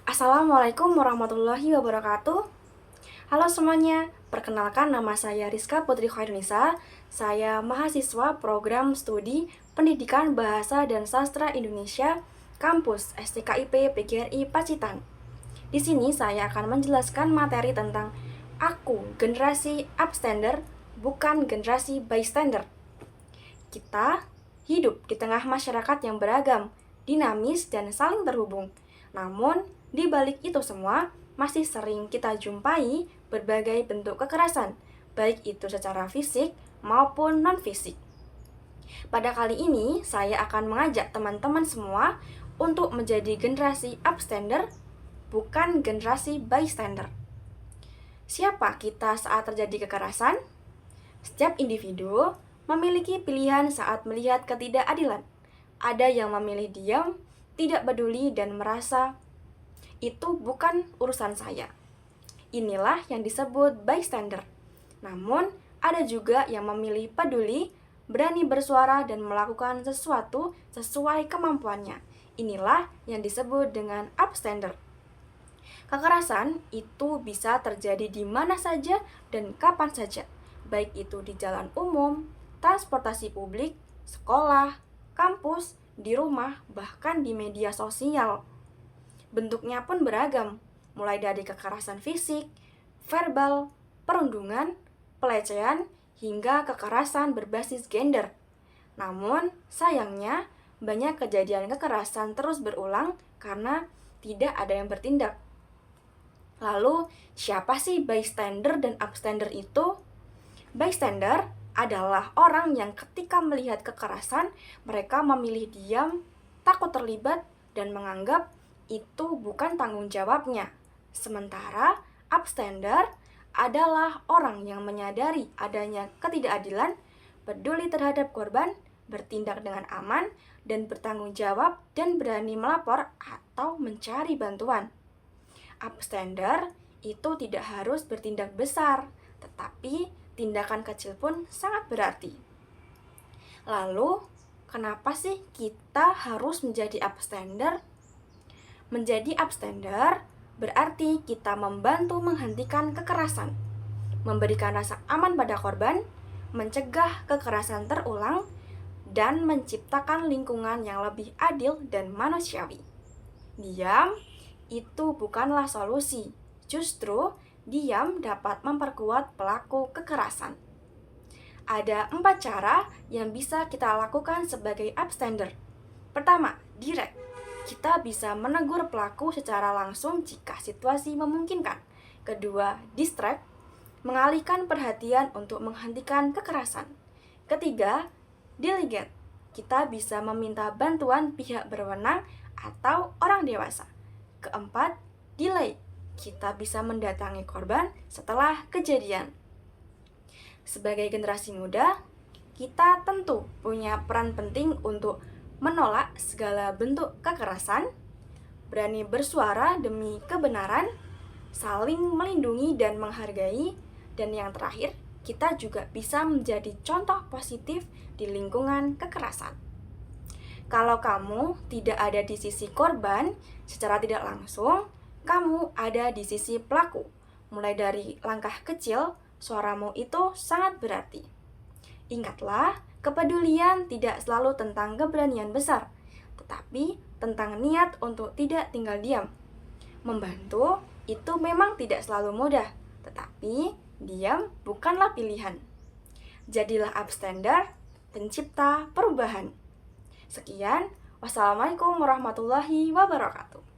Assalamualaikum warahmatullahi wabarakatuh. Halo semuanya, perkenalkan nama saya Rizka Putri Khairunisa. Saya mahasiswa program studi Pendidikan Bahasa dan Sastra Indonesia, kampus STKIP PGRI Pacitan. Di sini saya akan menjelaskan materi tentang aku generasi upstander, bukan generasi bystander. Kita hidup di tengah masyarakat yang beragam, dinamis, dan saling terhubung. Namun, di balik itu semua, masih sering kita jumpai berbagai bentuk kekerasan, baik itu secara fisik maupun non-fisik. Pada kali ini, saya akan mengajak teman-teman semua untuk menjadi generasi upstander, bukan generasi bystander. Siapa kita saat terjadi kekerasan? Setiap individu memiliki pilihan saat melihat ketidakadilan. Ada yang memilih diam, tidak peduli, dan merasa itu bukan urusan saya. Inilah yang disebut bystander. Namun, ada juga yang memilih peduli, berani bersuara, dan melakukan sesuatu sesuai kemampuannya. Inilah yang disebut dengan upstander. Kekerasan itu bisa terjadi di mana saja dan kapan saja, baik itu di jalan umum, transportasi publik, sekolah, kampus, di rumah, bahkan di media sosial. Bentuknya pun beragam, mulai dari kekerasan fisik, verbal, perundungan, pelecehan, hingga kekerasan berbasis gender. Namun, sayangnya, banyak kejadian kekerasan terus berulang karena tidak ada yang bertindak. Lalu, siapa sih bystander dan upstander itu? Bystander adalah orang yang ketika melihat kekerasan, mereka memilih diam, takut terlibat, dan menganggap itu bukan tanggung jawabnya. Sementara upstander adalah orang yang menyadari adanya ketidakadilan, peduli terhadap korban, bertindak dengan aman, dan bertanggung jawab dan berani melapor atau mencari bantuan. Upstander itu tidak harus bertindak besar, tetapi tindakan kecil pun sangat berarti. Lalu, kenapa sih kita harus menjadi upstander? Menjadi upstander berarti kita membantu menghentikan kekerasan, memberikan rasa aman pada korban, mencegah kekerasan terulang, dan menciptakan lingkungan yang lebih adil dan manusiawi. Diam itu bukanlah solusi, justru diam dapat memperkuat pelaku kekerasan. Ada 4 cara yang bisa kita lakukan sebagai upstander. Pertama, direct. Kita bisa menegur pelaku secara langsung jika situasi memungkinkan. Kedua, distract, mengalihkan perhatian untuk menghentikan kekerasan. Ketiga, delegate. Kita bisa meminta bantuan pihak berwenang atau orang dewasa. Keempat, delay. Kita bisa mendatangi korban setelah kejadian. Sebagai generasi muda, kita tentu punya peran penting untuk menolak segala bentuk kekerasan, berani bersuara demi kebenaran, saling melindungi dan menghargai, dan yang terakhir, kita juga bisa menjadi contoh positif di lingkungan kekerasan. Kalau kamu tidak ada di sisi korban, secara tidak langsung, kamu ada di sisi pelaku. Mulai dari langkah kecil, suaramu itu sangat berarti. Ingatlah, kepedulian tidak selalu tentang keberanian besar, tetapi tentang niat untuk tidak tinggal diam. Membantu itu memang tidak selalu mudah, tetapi diam bukanlah pilihan. Jadilah upstander, pencipta perubahan. Sekian, wassalamualaikum warahmatullahi wabarakatuh.